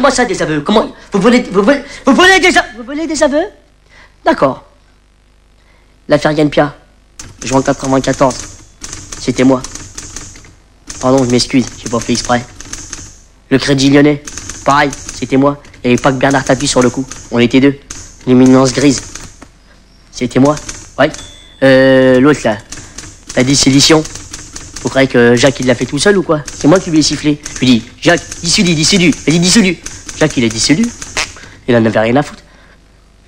Comment ça, des aveux? Comment? Vous volez des aveux? D'accord. L'affaire Yann-Pia, juin 94. C'était moi. Pardon, je m'excuse, j'ai pas fait exprès. Le Crédit Lyonnais, pareil, c'était moi. Il n'y avait pas que Bernard Tapie sur le coup. On était deux. L'éminence grise. C'était moi. Ouais. L'autre là. La dissédition. Vous croyez que Jacques il l'a fait tout seul ou quoi? C'est moi qui lui ai sifflé. Je lui dis, Jacques, dissolu. Vas-y, dissolu. Jacques il est dissolu. Il en avait rien à foutre.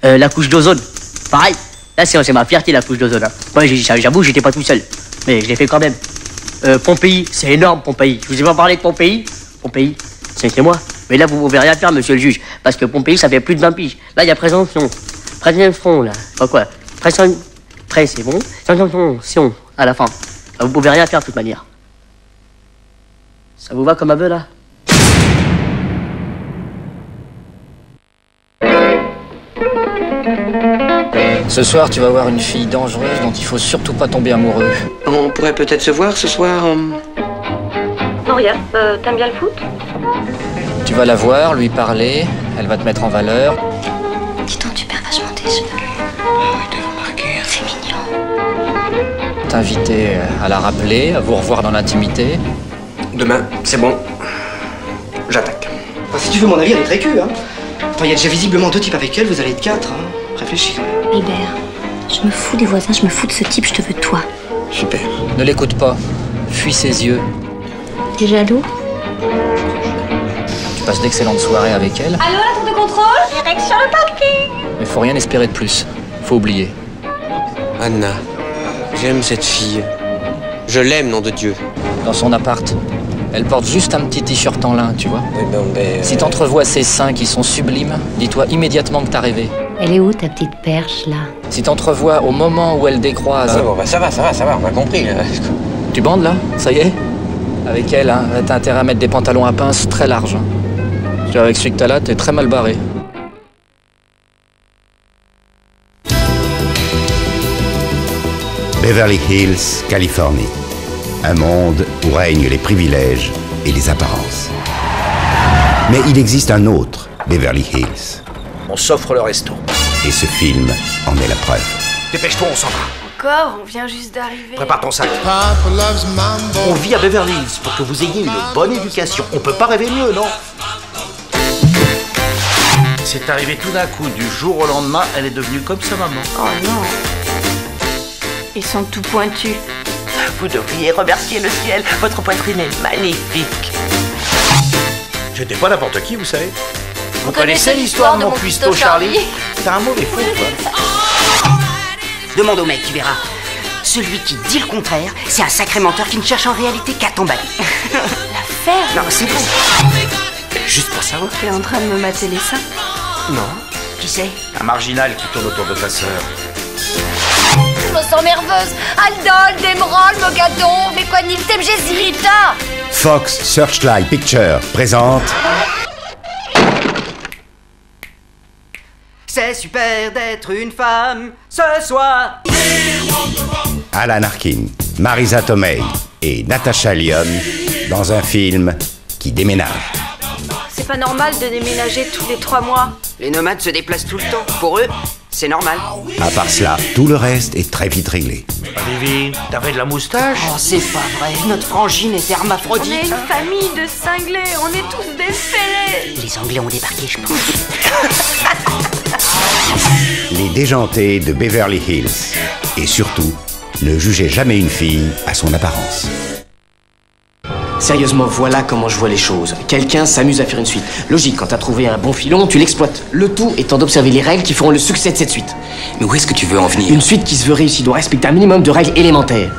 La couche d'ozone. Pareil. Là c'est ma fierté la couche d'ozone. Hein. Moi j'avoue j'étais pas tout seul. Mais je l'ai fait quand même. Pompéi, c'est énorme Pompéi. Je vous ai pas parlé de Pompéi. Pompéi, c'était moi. Mais là, vous ne pouvez rien faire, monsieur le juge. Parce que Pompéi, ça fait plus de 20 piges. Là, il y a présomption. Présomption, là. Pas quoi. Pré, c'est bon. Présomption, à la fin. Là, vous pouvez rien faire, de toute manière. Ça vous va comme aveu, là? Ce soir, tu vas voir une fille dangereuse dont il faut surtout pas tomber amoureux. On pourrait peut-être se voir ce soir. Non, rien. T'aimes bien le foot? Tu vas la voir, lui parler, elle va te mettre en valeur. Dis donc, tu perds vachement tes cheveux. Oh, il t'a remarqué. C'est mignon. T'inviter à la rappeler, à vous revoir dans l'intimité. Demain, c'est bon. J'attaque. Enfin, si tu veux mon avis, elle est très cul, hein. Enfin, il y a déjà visiblement 2 types avec elle, vous allez être 4, hein. Réfléchis. Hébert, je me fous des voisins, je me fous de ce type, je te veux toi. Super. Ne l'écoute pas, fuis ses yeux. T'es jaloux? Tu passes d'excellentes soirées avec elle. Allô, la tour de contrôle? Direction le parking. Mais faut rien espérer de plus. Faut oublier. Anna, j'aime cette fille. Je l'aime, nom de Dieu. Dans son appart, elle porte juste un petit t-shirt en lin, tu vois. Oui, bon, ben, Si t'entrevois ses seins qui sont sublimes, dis-toi immédiatement que t'as rêvé. Elle est où, ta petite perche, là? Si t'entrevois au moment où elle décroise... Ah bon, bah, ça va, on a compris. Là. Tu bandes là? Ça y est? Avec elle, hein, t'as intérêt à mettre des pantalons à pince très larges. Tu vois, avec celui que t'as là, t'es très mal barré. Beverly Hills, Californie. Un monde où règnent les privilèges et les apparences. Mais il existe un autre Beverly Hills. On s'offre le resto. Et ce film en est la preuve. Dépêche-toi, on s'en va. Encore, on vient juste d'arriver. Prépare ton sac. On vit à Beverly Hills pour que vous ayez une bonne éducation. On peut pas rêver mieux, non? C'est arrivé tout d'un coup, du jour au lendemain, elle est devenue comme sa maman. Oh non. Ils sont tout pointus. Vous devriez remercier le ciel, votre poitrine est magnifique. J'étais pas n'importe qui, vous savez. Vous connaissez l'histoire de mon cuistot Charlie? T'es un mauvais fou, quoi. Demande au mec, tu verras. Celui qui dit le contraire, c'est un sacré menteur qui ne cherche en réalité qu'à t'emballer. L'affaire? Non, c'est bon. Juste pour savoir. T'es en train de me mater les seins? Non. Qui c'est? Un marginal qui tourne autour de ta sœur. Je me sens nerveuse. Aldol, Demerol, Mogadon, Mequanil, Temgésirita. Fox Searchlight Pictures présente C'est super d'être une femme ce soir. Alan Arkin, Marisa Tomei et Natasha Lyonne dans un film qui déménage. C'est pas normal de déménager tous les 3 mois. Les nomades se déplacent tout le temps. Pour eux, c'est normal. À part cela, tout le reste est très vite réglé. Olivier, t'avais de la moustache? Oh, c'est pas vrai. Notre frangine est On hermaphrodite. est une famille de cinglés, on est tous déférés. Les Anglais ont débarqué, je pense. Les déjantés de Beverly Hills. Et surtout, ne jugez jamais une fille à son apparence. Sérieusement, voilà comment je vois les choses. Quelqu'un s'amuse à faire une suite. Logique, quand t'as trouvé un bon filon, tu l'exploites. Le tout étant d'observer les règles qui feront le succès de cette suite. Mais où est-ce que tu veux en venir? Une suite qui se veut réussie doit respecter un minimum de règles élémentaires.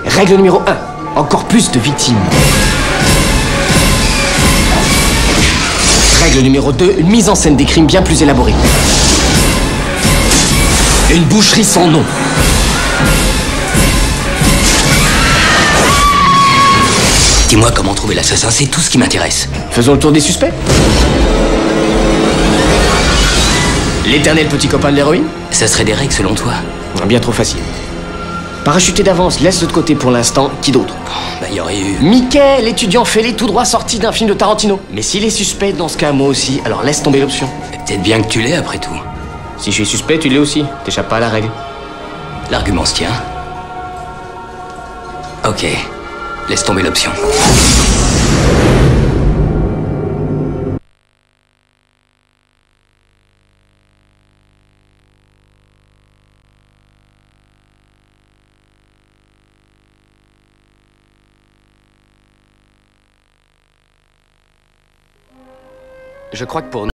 Règle numéro 1. Encore plus de victimes. Règle numéro 2. Une mise en scène des crimes bien plus élaborée. Une boucherie sans nom. Dis-moi comment trouver l'assassin, c'est tout ce qui m'intéresse. Faisons le tour des suspects. L'éternel petit copain de l'héroïne? Ça serait des règles selon toi? Bien trop facile. Parachuté d'avance, laisse de côté pour l'instant. Qui d'autre? Bah, il y aurait eu... Mickey, l'étudiant fêlé tout droit sorti d'un film de Tarantino. Mais s'il est suspect, dans ce cas, moi aussi, alors laisse tomber l'option. Peut-être bien que tu l'es, après tout. Si je suis suspect, tu l'es aussi. T'échappes pas à la règle. L'argument se tient. Ok. Laisse tomber l'option. Je crois que pour nous...